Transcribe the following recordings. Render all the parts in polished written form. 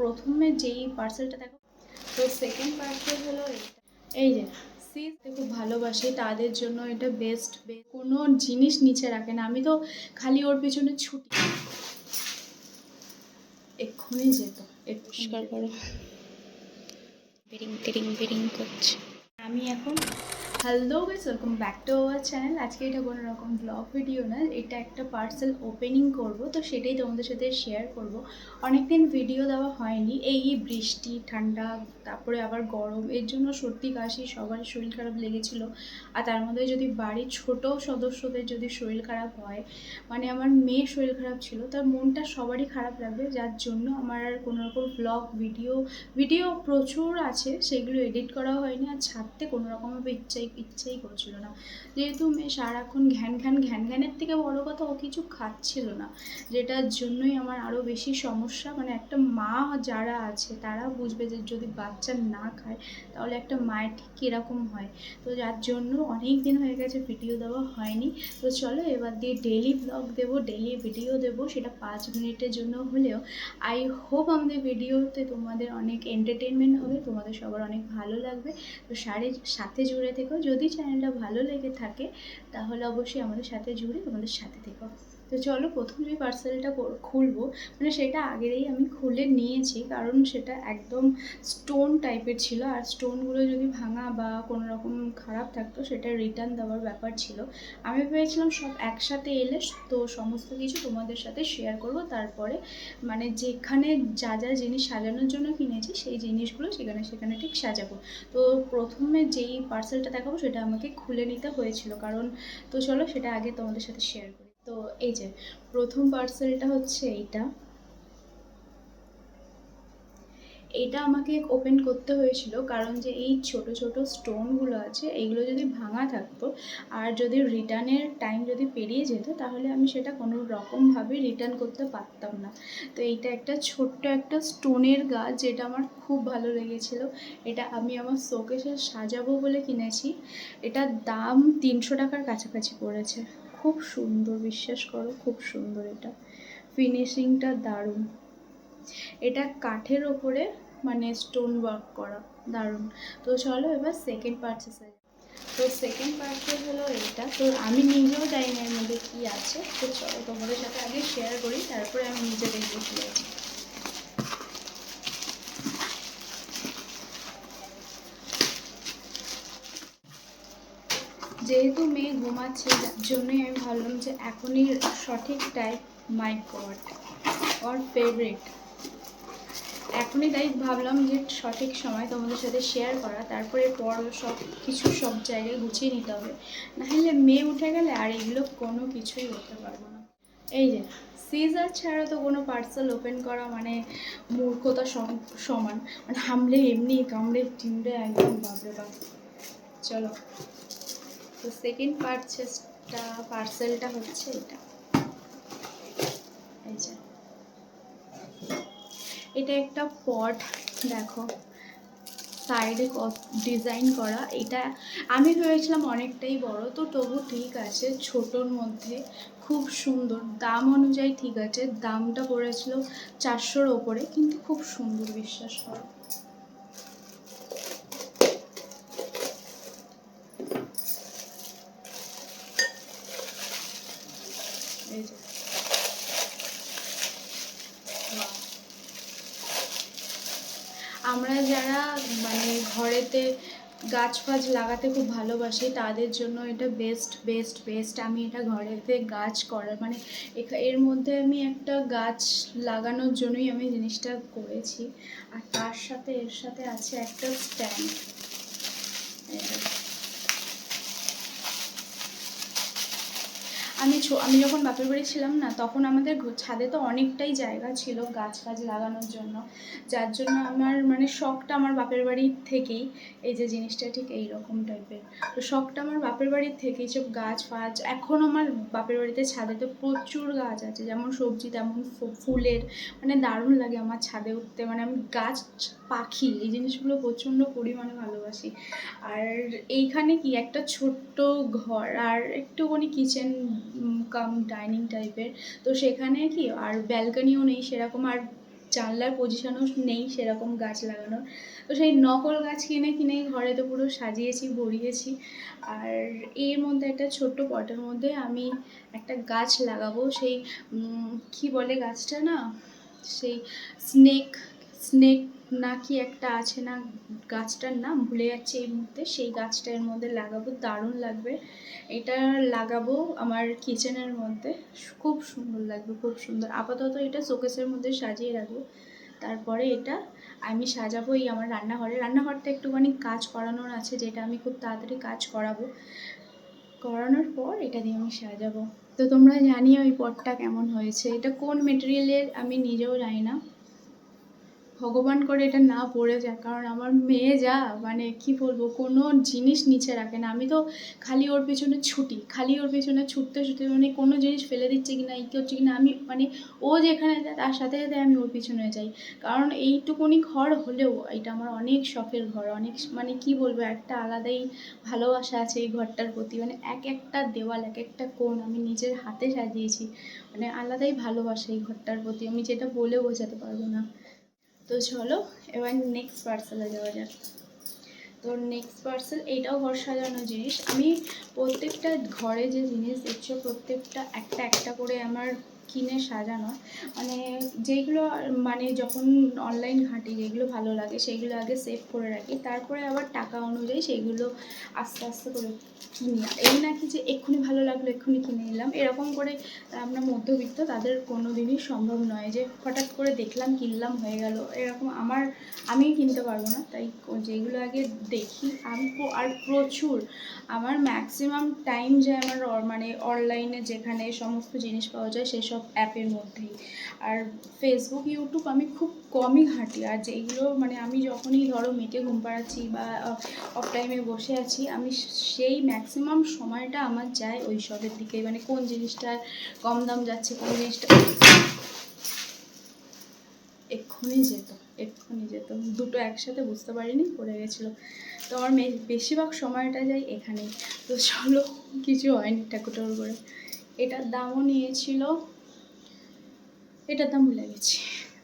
প্রথমে যেই পার্সেলটা দেখো, তো সেকেন্ড পার্সেল হলো এই যে সিজকে খুব ভালোবাসি, তাদের জন্য এটা বেস্ট। কোনো জিনিস নিচে রাখে না, আমি তো খালি ওর পেছনে ছুটি, এক্ষুনি যেত, পরিষ্কার করো, বেরিং করছে। আমি এখন hello guys, welcome back to our channel. আজকে এটা কোনো রকম ব্লগ ভিডিও না, এটা একটা পার্সেল ওপেনিং করব, তো সেটাই তোমাদের সাথে শেয়ার করব। অনেকদিন ভিডিও দেওয়া হয়নি, এই বৃষ্টি ঠান্ডা তারপরে আবার গরম, এর জন্য সর্দি কাশি সবারই শরীর খারাপ লেগেছিলো। আর তার মধ্যে যদি বাড়ির ছোট সদস্যদের যদি শরীর খারাপ হয়, মানে আমার মেয়ের শরীর খারাপ ছিল, তার মনটা সবারই খারাপ লাগবে, যার জন্য আমার আর কোনো রকম ব্লগ ভিডিও প্রচুর আছে, সেগুলো এডিট করা হয়নি, আর ছাড়তে কোনো রকমভাবে ইচ্ছাই করছিল না। যেহেতু মেয়ে সারাক্ষণ ঘ্যানের থেকে বড় কথা ও কিছু খাচ্ছিল না, যেটার জন্যই আমার আরও বেশি সমস্যা। মানে একটা মা যারা আছে তারা বুঝবে যে যদি বাচ্চা না খায় তাহলে একটা মায়ের ঠিক কীরকম হয়। তো যার জন্য অনেক দিন হয়ে গেছে ভিডিও দেওয়া হয়নি। তো চলো এবার দিয়ে ডেলি ব্লগ দেবো, ডেলি ভিডিও দেবো, সেটা 5 মিনিটের জন্য হলেও। আই হোপ আমাদের ভিডিওতে তোমাদের অনেক এন্টারটেনমেন্ট হবে, তোমাদের সবার অনেক ভালো লাগবে। তো সাথে জুড়ে থেকো, যদি চ্যানেলটা ভালো লেগে থাকে তাহলে অবশ্যই আমাদের সাথে জুড়ে তোমাদের সাথে থেকো। তো চলো প্রথম যে পার্সেলটা খুলবো, মানে সেটা আগেই আমি খুলে নিয়েছি, কারণ সেটা একদম স্টোন টাইপের ছিল, আর স্টোনগুলো যদি ভাঙা বা কোনো রকম খারাপ থাকতো সেটা রিটার্ন দেওয়ার ব্যাপার ছিল। আমি ভেবেছিলাম সব একসাথে এলে তো সমস্ত কিছু তোমাদের সাথে শেয়ার করব, তারপরে মানে যেখানে যা যা জিনিস সাজানোর জন্য কিনেছি সেই জিনিসগুলো সেখানে ঠিক সাজাবো। তো প্রথমে যেই পার্সেলটা দেখাবো সেটা আমাকে খুলে নিতে হয়েছিল, কারণ তো চলো সেটা আগে তোমাদের সাথে শেয়ার করি। তো এই যে প্রথম পার্সেলটা হচ্ছে এইটা আমাকে ওপেন করতে হয়েছিল, কারণ যে এই ছোট ছোট স্টোনগুলো আছে এইগুলো যদি ভাঙা থাকতো আর যদি রিটার্নের টাইম যদি পেরিয়ে যেত তাহলে আমি সেটা কোনো রকমভাবে রিটার্ন করতে পারতাম না। তো এইটা একটা ছোট্ট একটা স্টোনের গাছ, যেটা আমার খুব ভালো লেগেছিলো। এটা আমি আমার শোকেসে সাজাবো বলে কিনেছি। এটার দাম 300 টাকার কাছাকাছি পড়েছে। খুব সুন্দর, বিশ্বাস করো খুব সুন্দর, এটা ফিনিশিংটা দারুণ। এটা কাঠের ওপরে মানে স্টোন ওয়ার্ক করা, দারুণ। তো চলো এবার সেকেন্ড পার্চেসে। তো সেকেন্ড পার্সেল হলো এইটা। তো আমি নিজেও জানি না এর মধ্যে কী আছে, তো চলো তোমাদের সাথে আগে শেয়ার করি, তারপরে আমি নিজে দেখবো কী আছে। যেহেতু মেয়ে ঘুমাচ্ছে, যার জন্যই আমি ভাবলাম যে এখনই সঠিক time, my god or favourite, এখনই তাই ভাবলাম যে সঠিক সময় তোমাদের সাথে শেয়ার করা, তারপরে সব কিছু সব জায়গায় গুছিয়ে নিতে হবে, নাহলে মেয়ে উঠে গেলে আর এগুলো কোনো কিছুই করতে পারবো না। এই যে সিজার ছাড়া তো কোনো পার্সেল ওপেন করা মানে মূর্খতা সমান, মানে হামলে এমনি কামড়ে টিমড়ে একদম বাপরে বাপ। চলো, তো সেকেন্ড পার্সেলটা হচ্ছে এটা। এই যে এটা একটা পট, দেখো সাইডে ডিজাইন করা। এটা আমি ভেবেছিলাম অনেকটাই বড়, তো তবু ঠিক আছে, ছোটোর মধ্যে খুব সুন্দর, দাম অনুযায়ী ঠিক আছে। দামটা পড়েছিল 400-র ওপরে, কিন্তু খুব সুন্দর, বিশ্বাস করো। এই যে আমরা যারা মানে ঘরেতে গাছ ফাছ লাগাতে খুব ভালোবাসি তাদের জন্য এটা বেস্ট। আমি এটা ঘরেতে গাছ করার মানে এর মধ্যে আমি একটা গাছ লাগানোর জন্যই আমি জিনিসটা করেছি। আর তার সাথে এর সাথে আছে একটা স্ট্যান্ড। আমি যখন বাপের বাড়ি ছিলাম না, তখন আমাদের ছাদে তো অনেকটাই জায়গা ছিল গাছ ফাছ লাগানোর জন্য, যার জন্য আমার মানে শখটা আমার বাপের বাড়ির থেকেই। এই যে জিনিসটা ঠিক এই রকম টাইপের, তো শখটা আমার বাপের বাড়ির থেকেই, সব গাছ ফাছ। এখন আমার বাপের বাড়িতে ছাদে তো প্রচুর গাছ আছে, যেমন সবজি তেমন ফুলের, মানে দারুণ লাগে আমার ছাদে উঠতে। মানে আমি গাছ, পাখি, এই জিনিসগুলো প্রচণ্ড পরিমাণে ভালোবাসি। আর এইখানে কি একটা ছোট্ট ঘর আর একটুখানি কিচেন কাম ডাইনিং টাইপের, তো সেখানে কি আর ব্যালকনিও নেই সেরকম, আর জানলার পজিশনও নেই সেরকম গাছ লাগানোর। তো সেই নকল গাছ কিনে ঘরে তো পুরো সাজিয়েছি, ভরিয়েছি। আর এর মধ্যে একটা ছোট্ট পটের মধ্যে আমি একটা গাছ লাগাবো। সেই কি বলে গাছটা না, সেই স্নেক না কি একটা আছে না, গাছটার নাম ভুলে যাচ্ছে এই মুহূর্তে। সেই গাছটা এর মধ্যে লাগাবো, দারুণ লাগবে। এটা লাগাবো আমার কিচেনের মধ্যে, খুব সুন্দর লাগবে, খুব সুন্দর। আপাতত এটা শোকেসের মধ্যে সাজিয়ে রাখবো, তারপরে এটা আমি সাজাবো এই আমার রান্নাঘরটা একটুখানি কাজ করানোর আছে, যেটা আমি খুব তাড়াতাড়ি কাজ করানোর পর এটা দিয়ে আমি সাজাবো। তো তোমরা জানিও এই পটটা কেমন হয়েছে। এটা কোন মেটেরিয়ালের আমি নিজেও জানি না, ভগবান করে এটা না পড়ে যায়। কারণ আমার মেয়ে যা মানে কি বলবো, কোনো জিনিস নিচে রাখে না। আমি তো খালি ওর পেছনে ছুটতে মানে কোনো জিনিস ফেলে দিচ্ছে কিনা, এই হচ্ছে কিনা, আমি মানে ও যেখানে যায় তার সাথে সাথে আমি ওর পিছনে যাই। কারণ এইটুকুনি ঘর হলেও এটা আমার অনেক শখের ঘর, অনেক মানে কি বলবো, একটা আলাদাই ভালোবাসা আছে এই ঘরটার প্রতি। মানে এক একটা দেওয়াল, এক একটা কোণ আমি নিজের হাতে সাজিয়েছি, মানে আলাদাই ভালোবাসা এই ঘরটার প্রতি, আমি যেটা বলে বোঝাতে পারবো না। তো চলো এবার নেক্সট পার্সেলে যাওয়া যাক। তো নেক্সট পার্সেল, এইটাও ঘর সাজানোর জিনিস। আমি প্রত্যেকটা ঘরে যে জিনিস দেখছো প্রত্যেকটা একটা একটা করে আমার কিনে সাজানো, মানে যেগুলো মানে যখন অনলাইন ঘাঁটি যেগুলো ভালো লাগে সেইগুলো আগে সেভ করে রাখি, তারপরে আবার টাকা অনুযায়ী সেইগুলো আস্তে আস্তে করে কিনি। এই নাকি যে এক্ষুনি ভালো লাগলো এক্ষুনি কিনে নিলাম, এরকম করে আমরা মধ্যবিত্ত তাদের কোনো দিনই সম্ভব নয় যে হঠাৎ করে দেখলাম কিনলাম হয়ে গেল, এরকম আমি কিনতে পারবো না। তাই যেগুলো আগে দেখি আমি, আর প্রচুর আমার ম্যাক্সিমাম টাইম যায় আমার মানে অনলাইনে যেখানে সমস্ত জিনিস পাওয়া যায় সেসব অ্যাপের মধ্যেই। আর ফেসবুক ইউটিউব আমি খুব কমই ঘাঁটি। আর যেইগুলো মানে আমি যখনই ধরো মেয়েকে ঘুম পাড়াচ্ছি বা অফ টাইমে বসে আছি, আমি সেই ম্যাক্সিমাম সময়টা আমার যায় ওই সবের দিকে, মানে কোন জিনিসটা কম দাম যাচ্ছে, কোন জিনিসটা এক্ষুনি যেত দুটো একসাথে বুঝতে পারিনি, পড়ে গেছিলো। তো আমার বেশিরভাগ সময়টা যায় এখানেই। তো চলো, কিছু হয়নি ঠাকুর করে। এটার দামও নিয়েছিল, এটার দাম ভুলে গেছি।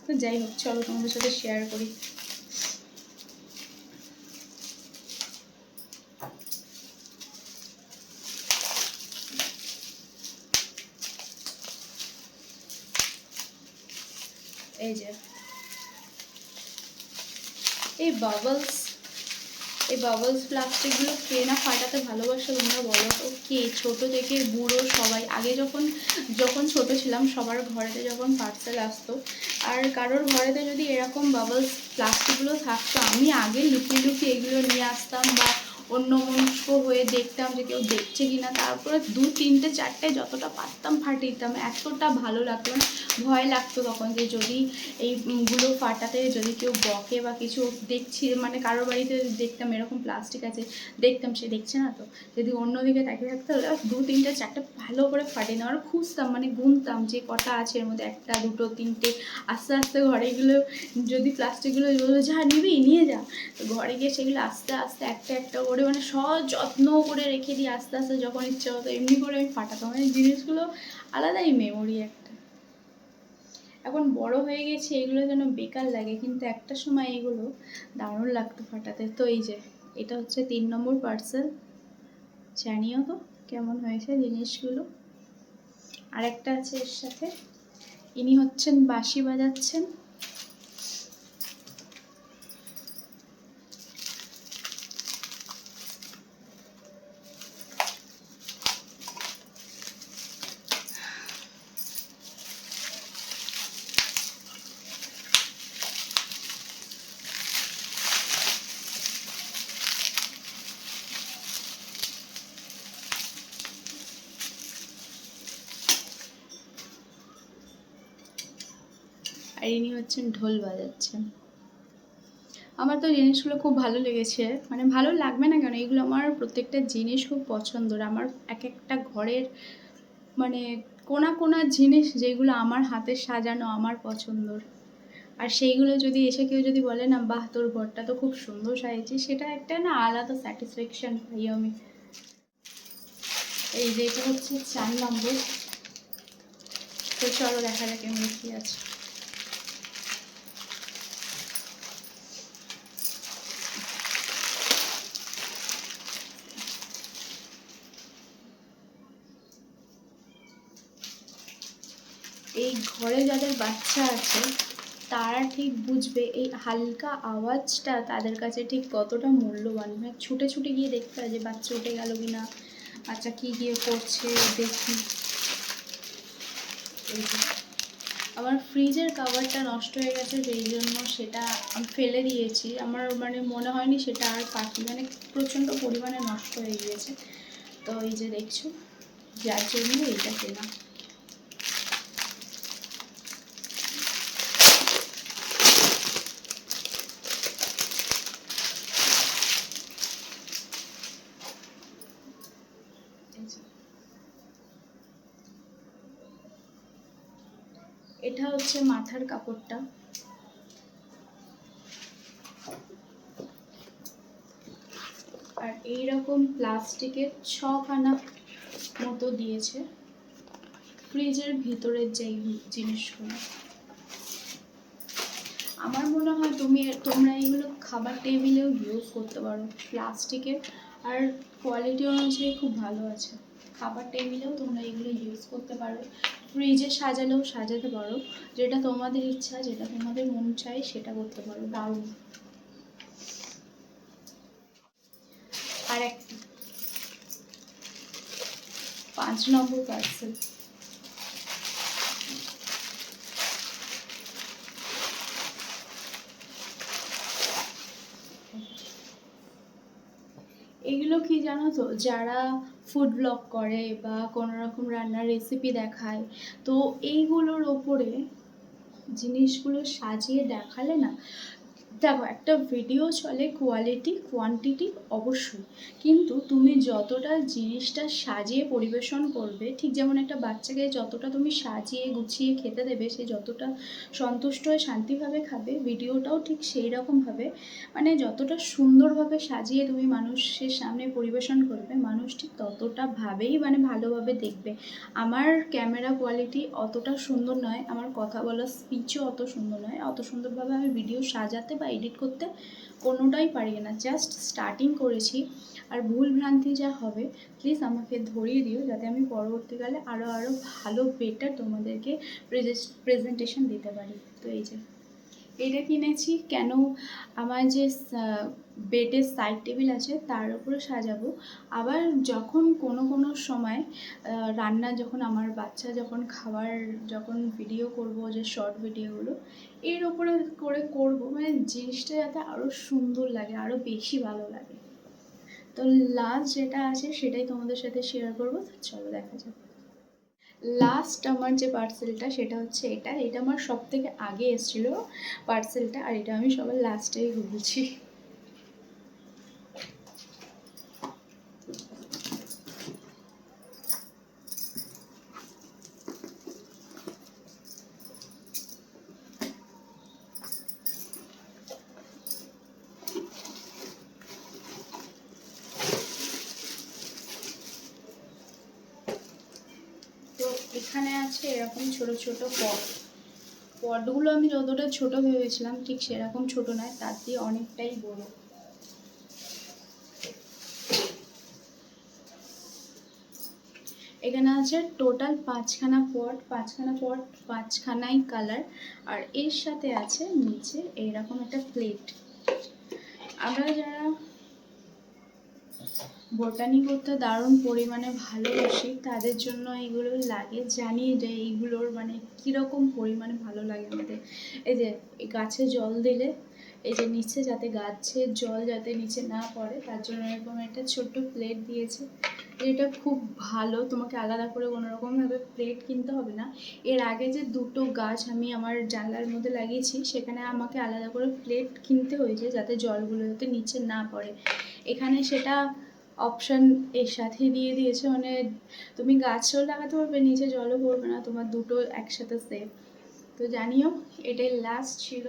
তো যাই হোক, চলো তোমাদের সাথে শেয়ার করি। এই যে এই বাবলস প্লাস্টিকগুলো কে না ফাটাতে ভালোবাসো তোমরা বলো তো? কে ছোটো থেকে বুড়ো সবাই, আগে যখন ছোট ছিলাম সবার ঘরেতে যখন পার্সেল আসতো আর কারোর ঘরেতে যদি এরকম বাবলস প্লাস্টিকগুলো থাকতো, আমি আগে লুকিয়ে এগুলো নিয়ে আসতাম বা অন্যমনস্ক হয়ে দেখতাম যে কেউ দেখছে কিনা, তারপরে 2, 3, 4টে যতটা পারতাম ফাটিয়ে দিতাম। এতটা ভালো লাগতো, মানে ভয় লাগতো তখন যে যদি এইগুলো ফাটাতে যদি কেউ বকে বা কিছু, দেখছি মানে কারোর বাড়িতে দেখতাম এরকম প্লাস্টিক আছে, দেখতাম সে দেখছে না তো, যদি অন্যদিকে তাকিয়ে থাকতে হলে 2, 3, 4টে ভালো করে ফাটিয়ে নেওয়ার খুঁজতাম, মানে গুনতাম যে কটা আছে এর মধ্যে, 1, 2, 3টে। আস্তে আস্তে ঘরে এগুলো যদি প্লাস্টিকগুলো যা নিবি নিয়ে যা, তো ঘরে গিয়ে সেগুলো আস্তে আস্তে একটা একটা করে মানে যত্ন করে রেখে দিই, আস্তে আস্তে যখন ইচ্ছা হতো এমনি করে আমি ফাটাতাম। মানে জিনিসগুলো আলাদাই মেমোরি একটা। এখন বড় হয়ে গেছে এগুলো যেন বেকার লাগে, কিন্তু একটা সময় এগুলো দারুণ লাগতো ফাটাতে। তো এই যে এটা হচ্ছে 3 নম্বর পার্সেল, জানিও তো কেমন হয়েছে জিনিসগুলো। আরেকটা আছে এর সাথে, ইনি হচ্ছেন বাঁশি বাজাচ্ছেন। আর ইনি হচ্ছেন ঢোল বাজাচ্ছেন। আমার তো জিনিসগুলো খুব ভালো লেগেছে, মানে ভালো লাগবে না কেন, এগুলো আমার প্রত্যেকটা জিনিস খুব পছন্দের। আমার এক একটা ঘরের মানে কোনা জিনিস যেগুলো আমার হাতে সাজানো আমার পছন্দর, আর সেইগুলো যদি এসে কেউ যদি বলে না বাহ তোর ঘরটা তো খুব সুন্দর সাজিয়েছিস, সেটা একটা না আলাদা স্যাটিসফ্যাকশান পাই আমি। এই যে এটা হচ্ছে 4 নম্বর। তো চলো দেখা যাক এমনি কী আছে। এই ঘরে যাদের বাচ্চা আছে তারা ঠিক বুঝবে এই হালকা আওয়াজটা তাদের কাছে ঠিক কতটা মূল্যবান। মানে ছুটে ছুটে গিয়ে দেখতে হয় যে বাচ্চা উঠে গেল কি না, বাচ্চা কী গিয়ে করছে দেখি। এই যে আমার ফ্রিজের কাভারটা নষ্ট হয়ে গেছে, সেই জন্য সেটা আমি ফেলে দিয়েছি। আমার মানে মনে হয়নি সেটা আর পাখি মানে প্রচণ্ড পরিমাণে নষ্ট হয়ে গিয়েছে। তো এই যে দেখছো, যার জন্য এইটা কেনা। এটা হচ্ছে মাথার কাপড়টা। আর এইরকম প্লাস্টিকের 6খানা মতো দিয়েছে ফ্রিজের ভিতরের যে জিনিসগুলো। আমার মনে হয় তোমরা এইগুলো খাবার টেবিলেও ইউজ করতে পারো, প্লাস্টিকের আর কোয়ালিটি অনুযায়ী খুব ভালো আছে। খাবার টেবিলেও তোমরা এগুলো ইউজ করতে পারো, ফ্রিজে সাজালেও সাজাতে পারো, যেটা তোমাদের ইচ্ছা, যেটা তোমাদের মন চায় সেটা করতে পারো। দারুণ। আর একটা 5 নম্বর পার্সেল। এগুলো কি জানো তো, যারা ফুড ব্লগ করে বা কোনো রকম রান্নার রেসিপি দেখায়, তো এইগুলোর ওপরে জিনিসগুলো সাজিয়ে দেখালে না, দেখো একটা ভিডিও চলে কোয়ালিটি কোয়ান্টিটি অবশ্যই, কিন্তু তুমি যতটা জিনিসটা সাজিয়ে পরিবেশন করবে, ঠিক যেমন একটা বাচ্চাকে যতটা তুমি সাজিয়ে গুছিয়ে খেতে দেবে, সে যতটা সন্তুষ্ট হয়ে শান্তিভাবে খাবে, ভিডিওটাও ঠিক সেই রকমভাবে মানে যতটা সুন্দরভাবে সাজিয়ে তুমি মানুষের সামনে পরিবেশন করবে, মানুষ ঠিক ততটা ভাবেই মানে ভালোভাবে দেখবে। আমার ক্যামেরা কোয়ালিটি অতটা সুন্দর নয়, আমার কথা বলার স্পিচও অত সুন্দর নয়, অত সুন্দরভাবে আমি ভিডিও সাজাতে বা এডিট করতে কোনোটাই পারি না, জাস্ট স্টার্টিং করেছি। আর ভুল ভ্রান্তি যা হবে প্লিজ আমাকে ধরিয়ে দিও, যাতে আমি পরবর্তীকালে আরও ভালো বেটার তোমাদেরকে প্রেজেন্টেশন দিতে পারি। তো এই যে এটা কিনেছি কেন, আমার যে বেডের সাইড টেবিল আছে তার উপরে সাজাবো। আবার যখন কোনো সময় রান্না, যখন আমার বাচ্চা যখন খাবার যখন ভিডিও করব, যে শর্ট ভিডিওগুলো এর ওপরে করে করব, মানে জিনিসটা যাতে আরও সুন্দর লাগে, আরও বেশি ভালো লাগে। তো লাস্ট যেটা আছে সেটাই তোমাদের সাথে শেয়ার করবো। চলো দেখা যাক। লাস্ট আমার যে পার্সেলটা সেটা হচ্ছে এটা আমার সব থেকে আগে এসেছিলো পার্সেলটা, আর এটা আমি সবার লাস্টেই বলছি। তো এখানে আছে এরকম ছোট ছোট পটগুলো আমি যতটা ছোট ভেবেছিলাম ঠিক সেরকম ছোট নয়, তার দিয়ে অনেকটাই বড়। এখানে আছে টোটাল 5খানা পট, 5খানাই কালার, আর এর সাথে আছে নিচে এইরকম একটা প্লেট। আমরা যারা বোটানি করতে দারুণ পরিমাণে ভালোবাসি তাদের জন্য এইগুলো লাগে, জানি যে এইগুলোর মানে কীরকম পরিমাণে ভালো লাগে আমাদের। এই যে গাছে জল দিলে এই যে নিচে যাতে গাছের জল যাতে নিচে না পড়ে, তার জন্য এরকম একটা ছোট্ট প্লেট দিয়েছে। এটা খুব ভালো, তোমাকে আলাদা করে কোনোরকমভাবে প্লেট কিনতে হবে না। এর আগে যে 2টো গাছ আমি আমার জানলার মধ্যে লাগিয়েছি সেখানে আমাকে আলাদা করে প্লেট কিনতে হয়েছে যাতে জলগুলো যাতে নিচে না পড়ে। এখানে সেটা অপশান এর সাথে দিয়ে দিয়েছে, মানে তুমি গাছও লাগাতে পারবে, নিচে জলও পড়বে না, তোমার দুটো একসাথে সেভ। তো জানিও এটাই লাস্ট ছিল,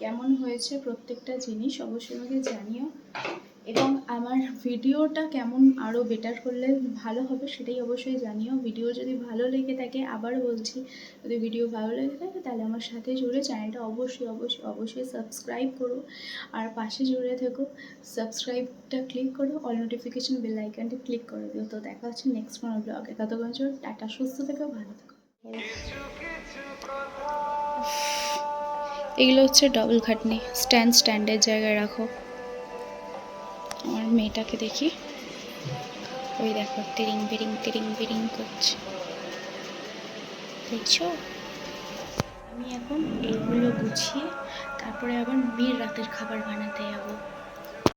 কেমন হয়েছে প্রত্যেকটা জিনিস অবশ্যই আমাকে জানিও, এবং আমার ভিডিওটা কেমন আরও বেটার করলে ভালো হবে সেটাই অবশ্যই জানিও। ভিডিও যদি ভালো লেগে থাকে, আবার বলছি, যদি ভিডিও ভালো লেগে থাকে তাহলে আমার সাথে জুড়ে চ্যানেলটা অবশ্যই সাবস্ক্রাইব করো, আর পাশে জুড়ে থেকো। সাবস্ক্রাইবটা ক্লিক করো, অল নোটিফিকেশন বেল আইকনটা ক্লিক করে দিও। তো দেখা হচ্ছে নেক্সট কোনো ব্লগে, ততক্ষণ টাটা, সুস্থ থেকো, ভালো থেকো। এগুলো হচ্ছে ডবল খাটনি, স্ট্যান্ডের জায়গায় রাখো। আমার মেয়েটাকে দেখি, ওই দেখো তিরিং বিরিং তিরিং বিরিং করছে, দেখছো? আমি এখন এইগুলো গুছিয়ে তারপরে আবার মেয়ের রাতের খাবার বানাতে যাবো।